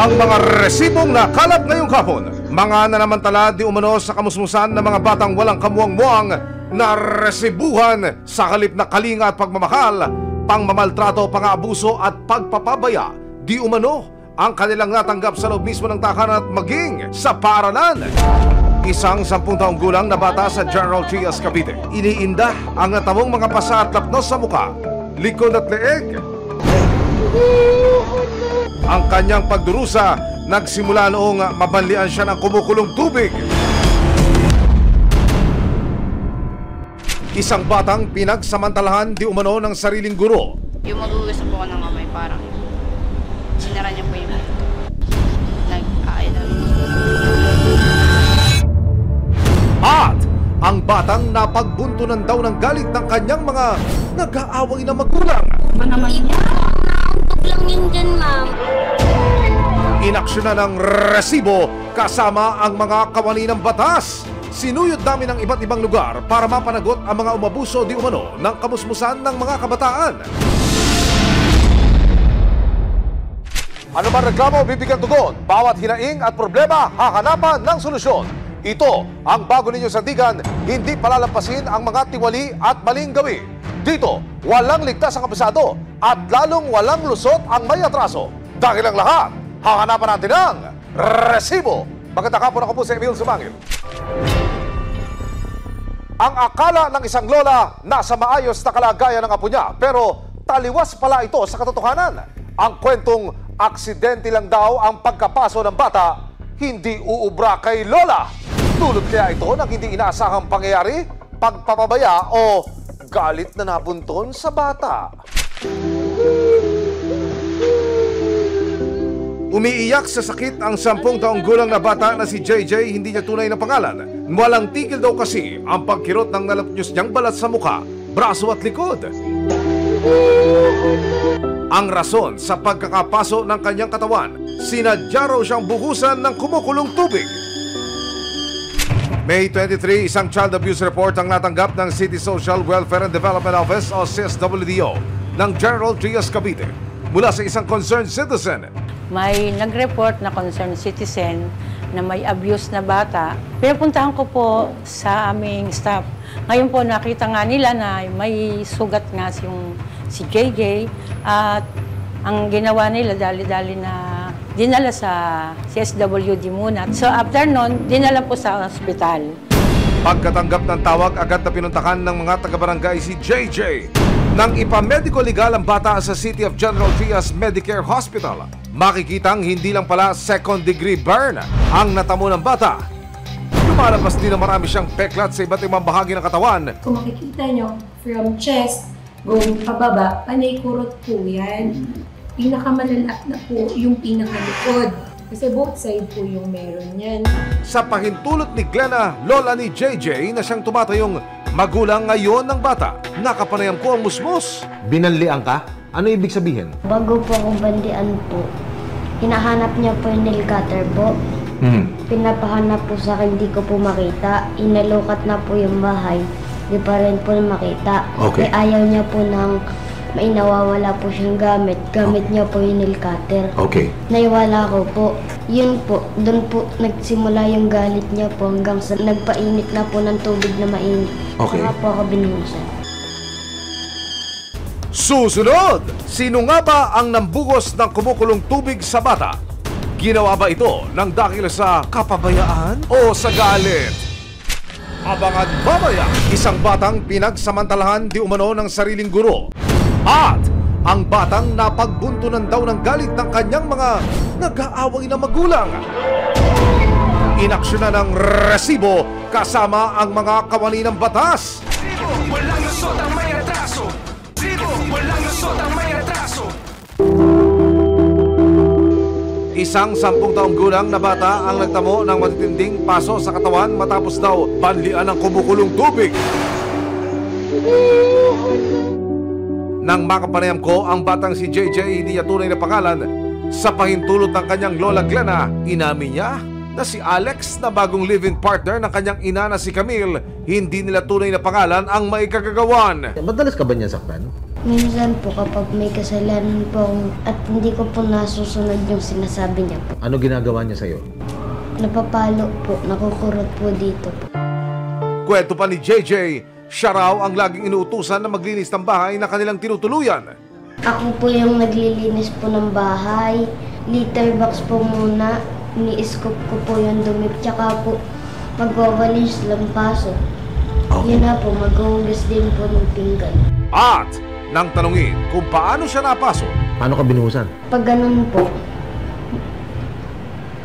Ang mga resibong nakalap ngayong hapon, mga nanamantala di umano sa kamusmusan ng mga batang walang kamuang-muang na resibuhan sa kalip na kalinga at pagmamahal, pangmamaltrato, pang-aabuso at pagpapabaya di umano ang kanilang natanggap sa loob mismo ng tahanan at maging sa paaralan. Isang 10 taong gulang na bata sa General Trias, Cavite. Iniinda ang natamong mga pasa at lapnos sa muka, likod at leeg. Ang kanyang pagdurusa nagsimula noong mabanlian siya ng kumukulong tubig. Isang batang pinagsamantalahan di umano ng sariling guro. Yung magugas po ako ng kamay, parang sinara niya po yung nag-aayos. At ang batang napagbuntunan daw ng galit ng kanyang mga nag-aaway na magulang. Ba naman niya? Nauntok lang yun dyan, ma'am. Inaksyonan ng resibo kasama ang mga kawani ng batas. Sinuyod namin ng iba't ibang lugar para mapanagot ang mga umabuso di umano ng kamusmusan ng mga kabataan. Ano man reklamo, bibigyan tugon. Bawat hinaing at problema, hahanapan ng solusyon. Ito ang bago ninyo sandigan, hindi palalampasin ang mga tiwali at maling gawi. Dito, walang ligtas ang kabisado at lalong walang lusot ang may atraso. Dahil ang lahat, hahanapan natin ang resibo. Magandang hapon, ako po si Emil Sumangil. Ang akala ng isang lola nasa maayos na kalagayan ng apo niya, pero taliwas pala ito sa katotohanan. Ang kwentong aksidente lang daw ang pagkapaso ng bata, hindi uubra kay lola. Dulot kaya ito ng hindi inaasahang pangyayari, pagpapabaya o galit na nabunton sa bata. Umiiyak sa sakit ang 10 taong gulang na bata na si JJ, hindi niya tunay na pangalan. Walang tigil daw kasi ang pagkirot ng nalapnyos niyang balat sa mukha, braso at likod. Ang rason sa pagkakapaso ng kanyang katawan, sinadya raw siyang buhusan ng kumukulong tubig. May 23, isang child abuse report ang natanggap ng City Social Welfare and Development Office o CSWDO ng General Trias, Cavite mula sa isang concerned citizen. May nag-report na concerned citizen na may abuse na bata. Pinapuntahan ko po sa aming staff. Ngayon po nakita nga nila na may sugat nga si JJ at ang ginawa nila dali-dali na dinala sa CSWD muna. So after nun, dinala po sa ospital. Pagkatanggap ng tawag, agad na pinuntahan ng mga taga-barangay si JJ. Nang ipamediko legal ang bata sa City of General Trias Medicare Hospital, makikitang hindi lang pala second-degree burn ang natamo ng bata. Lumalabas din na marami siyang peklat sa iba't ibang bahagi ng katawan. Kung makikita nyo, from chest, going pababa, panay kurot po yan. Pinakamalala na po yung pinakalikod. Kasi both side po yung meron yan. Sa pahintulot ni Glenna, lola ni JJ na siyang tumatayong magulang ngayon ng bata, nakapanayam ko ang musmos. Binanlian ka? Ano ibig sabihin? Bago po akong bandian po, hinahanap niya po yung nail cutter po. Pinapahanap po sa akin, di ko po makita. Inalokat na po yung bahay, di pa rin po makita. Okay. Ayaw niya po ng may nawawala po siyang gamit. Gamit niya po yung nail cutter. Okay. Naiwala ko po. Yun po, doon po nagsimula yung galit niya po hanggang sa nagpainit na po ng tubig na mainit. Okay. Saka po ako binuhusan. Susunod, sino nga ba ang nambugos ng kumukulong tubig sa bata? Ginawa ba ito ng dahil sa kapabayaan o sa galit? Abangan mamaya, isang batang pinagsamantalahan di umano ng sariling guro. At ang batang napagbuntunan daw ng galit ng kanyang mga nag-aaway na magulang. Inaksyonan ng resibo kasama ang mga kawani ng batas. Walang lusot ang may atraso. Walang lusot ang may atraso. Isang 10 taong gulang na bata ang nagtamo ng matitinding paso sa katawan matapos daw banlian ng kumukulong tubig. Nang makapanayam ko ang batang si JJ, hindi niya tunay na pangalan, sa pahintulot ng kanyang lola Glenna, inamin niya na si Alex na bagong living partner ng kanyang ina na si Camille, hindi nila tunay na pangalan ang maikagagawan. Madalas ka ba niya saktan? Minsan po kapag may kasalanan po at hindi ko po nasusunod yung sinasabi niya po. Ano ginagawa niya sa'yo? Napapalo po, nakukurot po dito po. Kwento pa ni JJ, siya raw ang laging inuutusan na maglinis ng bahay na kanilang tinutuluyan. Ako po yung naglilinis po ng bahay. Litter box po muna. Ni-scoop ko po yung dumi. Tsaka po magwawalis lampaso. Yun na po, maghuhugas din po ng pinggan. At nang tanungin kung paano siya napasok, Paano ka binuhusan? Pag ganun po,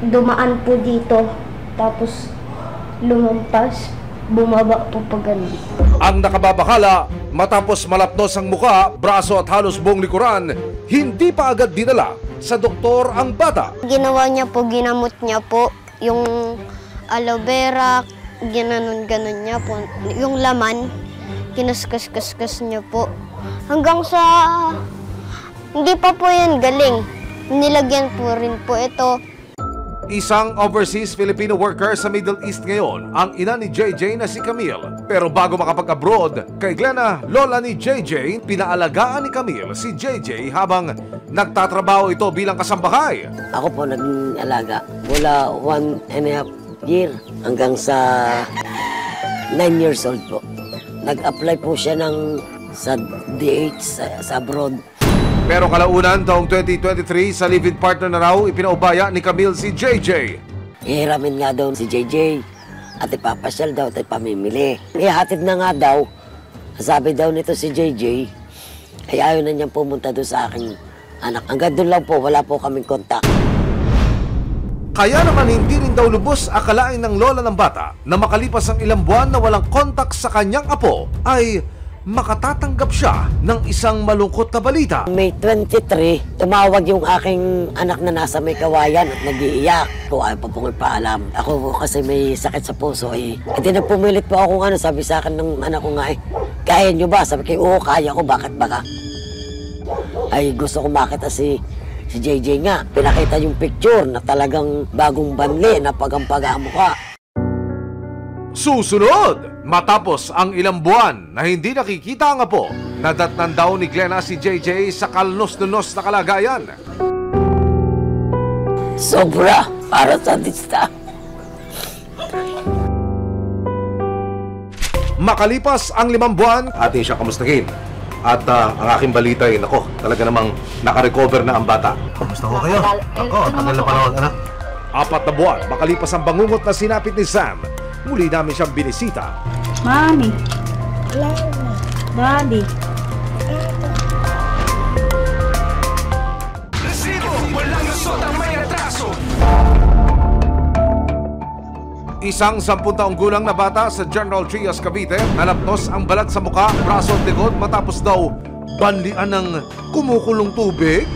dumaan po dito. Tapos lumampas. Bumaba po pag ganun. ang nakababakala matapos malapnos ang muka, braso at halos buong likuran, hindi pa agad dinala sa doktor ang bata. Ginawa niya po, ginamot niya po yung aloe vera, ginanon-ganon niya po. Yung laman, kinaskas-kaskas niya po. Hanggang sa, hindi pa po yan galing. Nilagyan po rin po ito. Isang overseas Filipino worker sa Middle East ngayon ang ina ni JJ na si Camille. Pero bago makapag-abroad, kay Glenna, lola ni JJ, pinaalagaan ni Camille si JJ habang nagtatrabaho ito bilang kasambahay. Ako po naging alaga mula 1.5 year hanggang sa 9 years old po. Nag-apply po siya sa DH sa abroad. Pero kalaunan taong 2023 sa live-in partner na raw ipinaubaya ni Camille si JJ. Ihiramin nga daw si JJ at ipapasyal daw at ipamimili. Ihatid na nga daw. Sabi daw nito si JJ ay ayaw na niyang pumunta doon sa aking anak. Hanggang doon lang po, wala po kaming kontak. Kaya naman hindi rin daw lubos akalain ng lola ng bata na makalipas ang ilang buwan na walang kontak sa kanyang apo ay makatatanggap siya ng isang malungkot na balita. May 23, tumawag yung aking anak na nasa may kawayan at nag-iiyak. Ko ayaw pa pong ipaalam. Ako po kasi may sakit sa puso eh. At pumilit po ako sabi sa akin ng anak ko nga kaya nyo ba? Sabi ko, oo, kaya ko. Bakit baka? Ay gusto ko makita si JJ nga. Pinakita yung picture na talagang bagong banli na pagampaga ang mukha. Susunod, matapos ang ilang buwan na hindi nakikita ang apo, nadatnan daw ni Glenna si JJ sa kalnos-nunos na kalagayan. Sobra para sa dista. Makalipas ang 5 buwan, atin siya kamustahin. At ang aking balita ay, nako, talaga namang nakarecover na ang bata. Kamusta ko kayo? Ako, tagal na panahon, anak. 4 na buwan, makalipas ang bangungot na sinapit ni Sam, muli namin siyang binisita. Mami. Daddy. Resibo, walang lusot ang may atraso. Isang 10 taong gulang na bata sa General Trias, Cavite, nalapnos ang balat sa muka, braso at likod matapos daw banlian ng kumukulong tubig.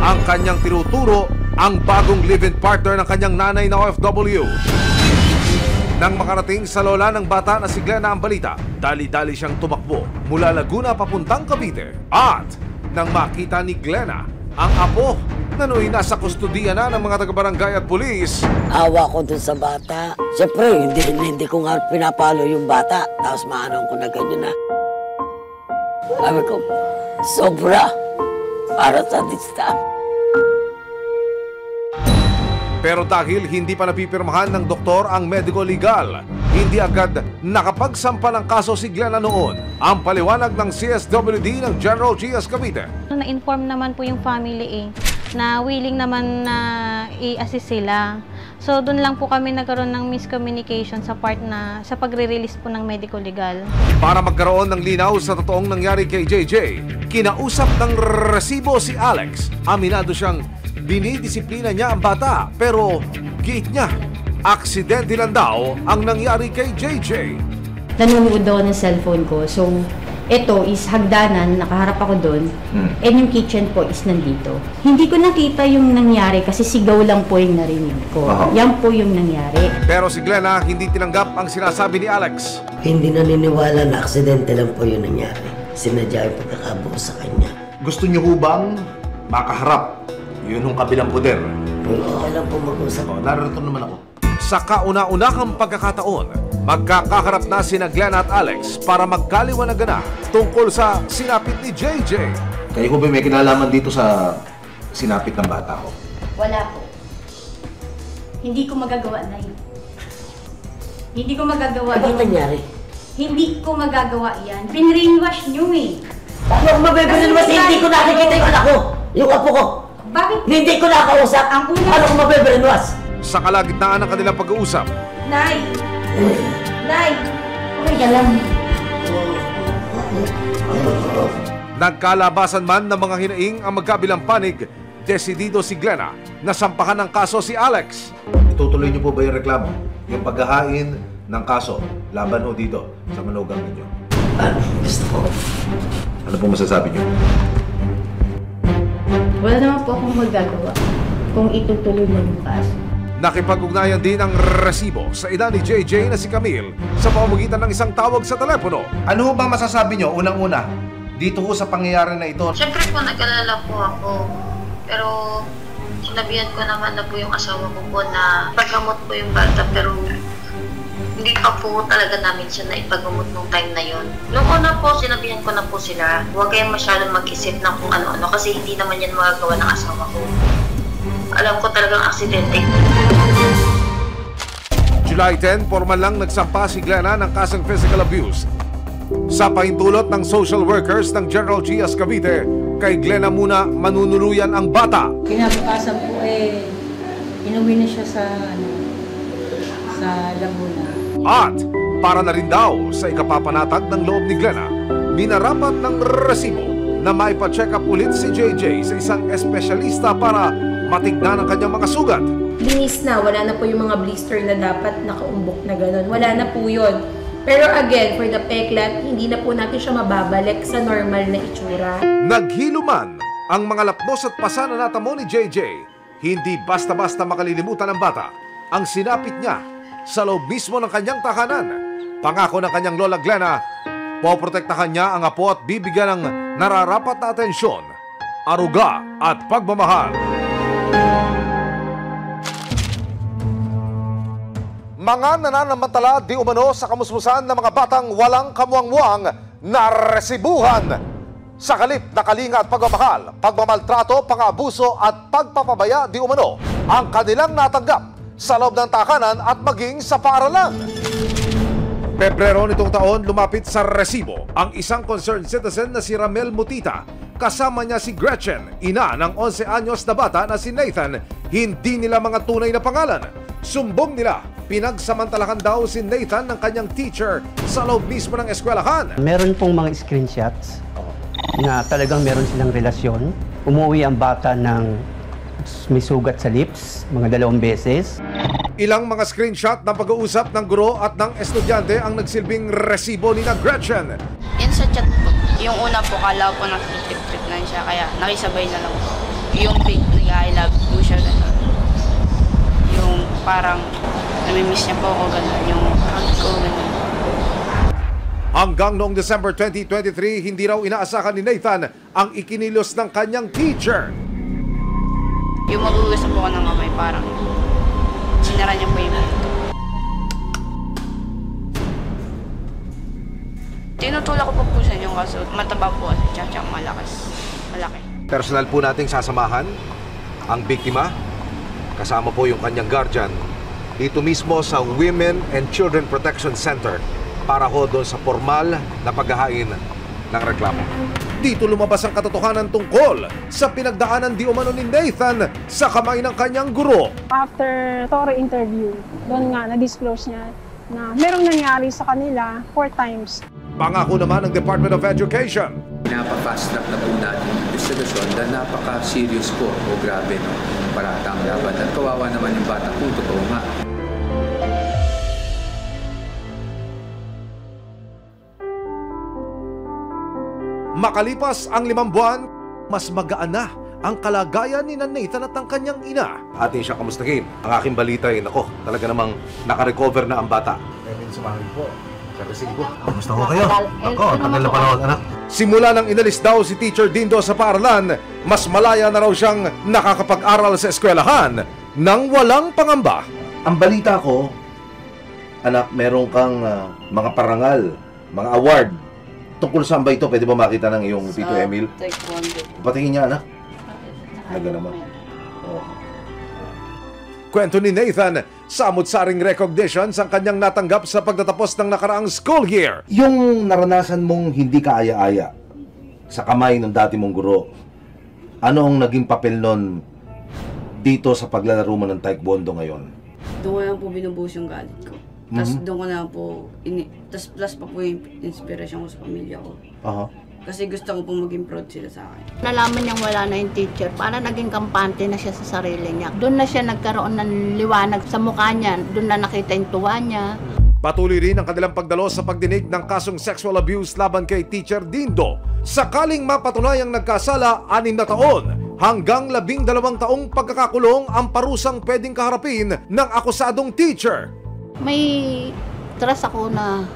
Ang kanyang tinuturo ang bagong live-in partner ng kanyang nanay na OFW. Nang makarating sa lola ng bata na si Glenna ang balita, dali-dali siyang tumakbo mula Laguna papuntang Cavite. At nang makita ni Glenna ang apo na nooy nasa kustudiya na ng mga taga-barangay at pulis, Awa ko dun sa bata. Siyempre, hindi ko nga pinapalo yung bata. Tapos maanong ko na ganyan na. Sabi ko, sobra para sa dista. pero dahil hindi pa napipirmahan ng doktor ang medico legal, hindi agad nakapagsampa ng kaso si Glenna noon. Ang paliwanag ng CSWD ng General Trias, Cavite. Na-inform naman po yung family na willing naman na i-assist sila. So doon lang po kami nagkaroon ng miscommunication sa part na sa pagre-release po ng medical legal. Para magkaroon ng linaw sa totoong nangyari kay JJ, kinausap ng resibo si Alex. Aminado siyang dinidisiplina niya ang bata, pero giit niya, aksidente lang daw ang nangyari kay JJ. Nanonood daw ng cellphone ko. So, ito is hagdanan, nakaharap ako doon. And yung kitchen po is nandito. Hindi ko nakita yung nangyari kasi sigaw lang po yung narinig ko. Yan po yung nangyari. Pero si Glenna hindi tinanggap ang sinasabi ni Alex. Hindi naniniwala na aksidente lang po yun nangyari. Sinadya yung pagkakabuo sa kanya. Gusto niyo ho bang makaharap? Yun yung kabilang poder. Okay lang po mag-usap. Narito naman ako. Sa kauna-unahang pagkakataon, magkakaharap na sina Glenn at Alex para magkaliwanagan na tungkol sa sinapit ni JJ. Kayo ko ba may kinalaman dito sa sinapit ng bata ko? Wala po. Hindi ko magagawa na yun. Hindi ko magagawa Ano yun. nangyari? Hindi ko magagawa yan. Pinrainwash nyo eh. Ano kung mabe-brainwash? Hindi ko nakikita yung anak ko. Yung apo ko. Bakit? Hindi ko nakausap. Ang una... Ano kung mabe-brainwash? Sa kalagitnaan ng kanilang pag-uusap, Nay! Nay! Okay ka lang. nagkalabasan man ng mga hinaing ang magkabilang panig, desidido si Glenna na sampahan ng kaso si Alex. Itutuloy niyo po ba yung reklamo? Yung paghahain ng kaso laban ho dito sa manugang ninyo? Gusto ko. Ano po masasabi niyo? Wala naman po akong magagawa kung itutuloy na yung kaso. Nakipag-ugnayan din ang resibo sa ina ni JJ na si Camille sa pamamagitan ng isang tawag sa telepono. Ano ho ba masasabi niyo unang-una dito ho sa pangyayari na ito? Siyempre po, nag-alala po ako. Pero sinabihan ko naman na po yung asawa ko po na paggamot po yung bata, pero hindi pa po talaga namin siya na ipagamot nung time na yon. Nung una po, sinabihan ko na po sila, huwag kayong masyadong mag-isip ng kung ano-ano kasi hindi naman yan magagawa ng asawa ko. Alam ko talagang aksidente. July 10, formal lang nagsampa si Glenna ng kasong physical abuse. Sa pahintulot ng social workers ng General G.S. Cavite, kay Glenna muna manunuluyan ang bata. Kinabukasan po inuwi na siya sa Laguna. At para na rin daw sa ikapapanatag ng loob ni Glenna, minarapat ng resibo na maipa-check up ulit si JJ sa isang espesyalista para matignan ang kanyang mga sugat. Linis na, wala na po yung mga blister na dapat nakaumbok na gano'n. Wala na po yun. Pero again, for the peklat, hindi na po natin siya mababalik sa normal na itsura. Naghilo man ang mga lapnos at pasa na natamo ni JJ, hindi basta-basta makalilimutan ng bata ang sinapit niya sa loob mismo ng kanyang tahanan. Pangako ng kanyang lola Glenna, poprotektahan niya ang apo at bibigyan ng nararapat na atensyon, aruga at pagmamahal. Mga nananamantala di umano sa kamusmusan ng mga batang walang kamuang-muang na resibuhan sa kalip na kalinga at pagmamahal, pagmamaltrato, pangabuso at pagpapabaya di umano ang kanilang natanggap sa loob ng tahanan at maging sa paaralan. Pebrero nitong taon, lumapit sa resibo ang isang concerned citizen na si Ramel Mutita. Kasama niya si Gretchen, ina ng 11 anyos na bata na si Nathan. Hindi nila mga tunay na pangalan. Sumbong nila, pinagsamantalahan daw si Nathan ng kanyang teacher sa loob mismo ng eskwelahan. Meron pong mga screenshots na talagang meron silang relasyon. Umuwi ang bata ng may sugat sa lips, mga 2 beses. Ilang mga screenshot ng pag-uusap ng guro at ng estudyante ang nagsilbing resibo ni na Gretchen. Yan sa chat po. Yung una po, kala po nakikip-trip lang siya, kaya nakisabay na lang po. Yung big I love you siya, gano'n. Yung parang namimiss niya po ako, gano'n. Yung hug ko, gano'n. Hanggang noong December 2023, hindi raw inaasahan ni Nathan ang ikinilos ng kanyang teacher. Yung magugas po ako ng kamay, parang sinara niya po yung pinto. Tinutulak ko po sa inyo kaso mataba po kasi tsaka malaki. Personal po nating sasamahan ang biktima, kasama po yung kanyang guardian, dito mismo sa Women and Children Protection Center para ho doon sa formal na paghahain ng reklamo. Dito lumabas ang katotohanan tungkol sa pinagdaanan di umano ni Nathan sa kamay ng kanyang guro. After thorough interview, doon nga na-disclose niya na merong nangyari sa kanila 4 times. Pangako naman ng Department of Education. Napaka-fast track na po natin yung investigasyon dahil napaka-serious po o grabe no, paratang dapat. At kawawa naman yung bata po, totoo nga. Makalipas ang 5 buwan, mas magaan na ang kalagayan ni Nathan at ang kanyang ina. Atin siya kamustahin. Ang aking balita ay, nako, talaga namang nakarecover na ang bata. Kevin, sumahin po. Karesibo. Kamusta ko kayo? Ako, tagal na panahon, anak. Simula nang inalis daw si Teacher Dindo sa paaralan, mas malaya na raw siyang nakakapag-aral sa eskwelahan nang walang pangamba. Ang balita ko, anak, meron kang mga parangal, mga award. Tungkol saan ba ito? Pwede ba makita ng iyong Tito Emil? Taekwondo. Patingin niya, anak. Naga naman. Oh. Kwento ni Nathan, samot-saring recognitions ang kanyang natanggap sa pagtatapos ng nakaraang school year. Yung naranasan mong hindi ka aya-aya sa kamay ng dati mong guro, ano ang naging papel nun dito sa paglalaro mo ng taekwondo ngayon? Doon ko lang po binubuhos yung galit ko. Tapos doon ko na po, tapos plus pa po yung inspiration ko sa pamilya ko. Kasi gusto ko pong maging proud sila sa akin. Nalaman niyang wala na yung teacher, para naging kampante na siya sa sarili niya. Doon na siya nagkaroon ng liwanag sa mukha niya, doon na nakita yung tuwa niya. Patuloy rin ang kanilang pagdalo sa pagdinig ng kasong sexual abuse laban kay Teacher Dindo. Sakaling mapatunayang nagkasala, 6 na taon hanggang 12 taong pagkakakulong ang parusang pwedeng kaharapin ng akusadong teacher. May trust ako na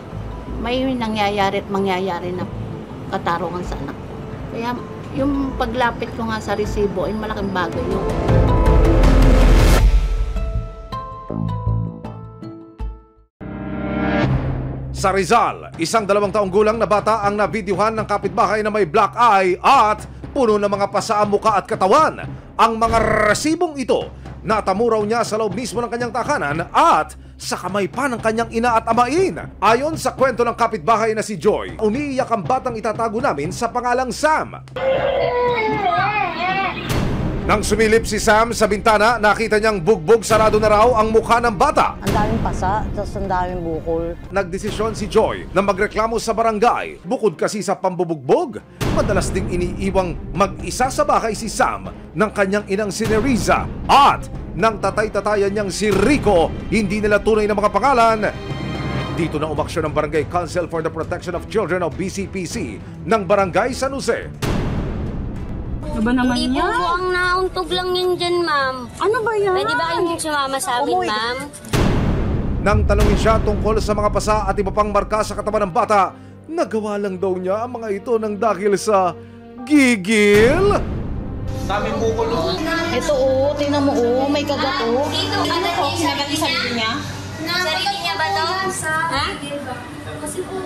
may nangyayari at mangyayari na katarungan sa anak ko. Kaya yung paglapit ko nga sa resibo ay malaking bagay yun. Sa Rizal, isang 2 taong gulang na bata ang nabidyohan ng kapitbahay na may black eye at puno ng mga pasa ang muka at katawan. Ang mga resibong ito, natamo raw niya sa loob mismo ng kanyang tahanan at sa kamay pa ng kanyang ina at amain. Ayon sa kwento ng kapitbahay na si Joy, umiiyak ang batang itatago namin sa pangalang Sam. Nang sumilip si Sam sa bintana, nakita niyang bugbog sarado na raw ang mukha ng bata. Ang daming pasa, tapos ang daming bukol. Nagdesisyon si Joy na magreklamo sa barangay. Bukod kasi sa pambubugbog, madalas ding iniiwang mag-isa sa bahay si Sam ng kanyang inang si Neriza at ng tatay-tatayan niyang si Rico, hindi nila tunay na mga pangalan. Dito na umaksyon ng Barangay Council for the Protection of Children o BCPC ng Barangay San Jose. Ano ba naman Hindi yan? po ang nauntog lang yun dyan, ma'am. Ano ba yan? Pwede ba kayong sumama sa amin, ma'am? Nang tanungin siya tungkol sa mga pasa at iba pang marka sa katawan ng bata, nagawa lang daw niya ang mga ito ng dahil sa gigil. Daming bukol. Ito tingnan mo may kagat Dito, ano po? Kinagat yung sarili niya? Sarili niya ba to? Ha?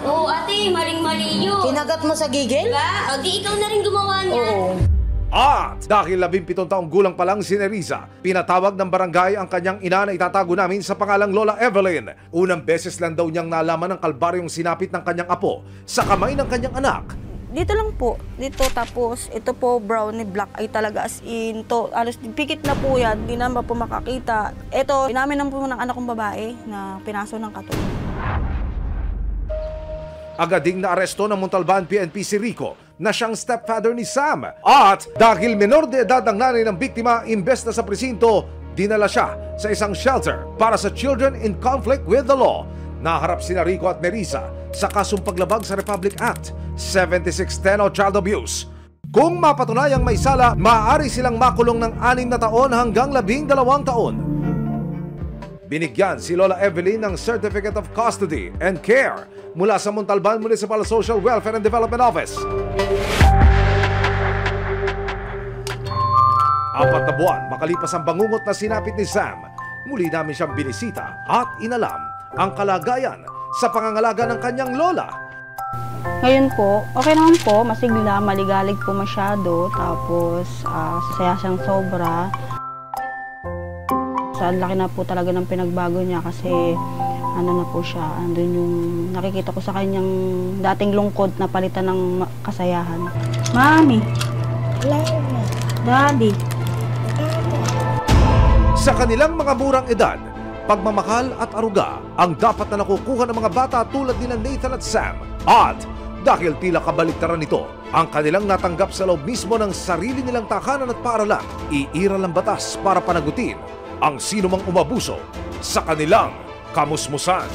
Oo, ate, maling-mali yun. Kinagat mo sa gigil? Diba? O, di ikaw na rin gumawa niya. Oo. At dahil 17 taong gulang pa lang si Neriza, pinatawag ng barangay ang kanyang ina na itatago namin sa pangalang Lola Evelyn. Unang beses lang daw niyang nalaman ng kalbaryong sinapit ng kanyang apo sa kamay ng kanyang anak. Dito lang po, dito tapos ito po brownie black ay talaga as in to, alos pikit na po yan, di naman po makakita. Ito, inamin lang po ng anak kong babae na pinaso ng kato. Agad ding naaresto ng Montalban PNP si Rico na siyang stepfather ni Sam. At dahil menor de edad ang nanay ng biktima, imbes na sa presinto, dinala siya sa isang shelter para sa children in conflict with the law. Naharap sina Rico at Neriza sa kasong paglabag sa Republic Act 7610 o child abuse. Kung mapatunayang may sala, maaari silang makulong ng 6 na taon hanggang 12 taon. Binigyan si Lola Evelyn ng Certificate of Custody and Care mula sa Montalban Municipal Social Welfare and Development Office. 4 na buwan makalipas ang bangungot na sinapit ni Sam, muli namin siyang binisita at inalam ang kalagayan sa pangangalaga ng kanyang lola. Ngayon po, okay naman po, masigla, maligalig po masyado, tapos saya siyang sobra. Sa laki na po talaga ng pinagbago niya kasi ano na po siya, andun yung nakikita ko sa kanyang dating lungkot na palitan ng kasayahan. Mami, Daddy. Sa kanilang mga murang edad, pagmamahal at aruga ang dapat na nakukuha ng mga bata tulad nila Nathan at Sam. At dahil tila kabaliktaran nito, ang kanilang natanggap sa loob mismo ng sarili nilang tahanan at paaralan, iiral ang batas para panagutin ang sino mang umabuso sa kanilang kamusmusan.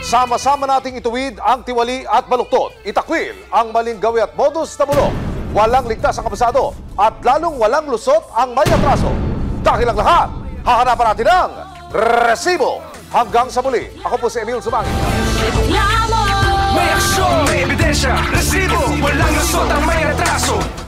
Sama-sama nating ituwid ang tiwali at baluktot. Itakwil ang maling gawi at modus na bulok. Walang ligtas ang kabasado at lalong walang lusot ang may atraso. Dahil ang lahat, hahanapan natin ang resibo. Hanggang sa muli, ako po si Emil Sumangit. May aksyon, may ebidensya, resibo, walang lusot ang may atraso.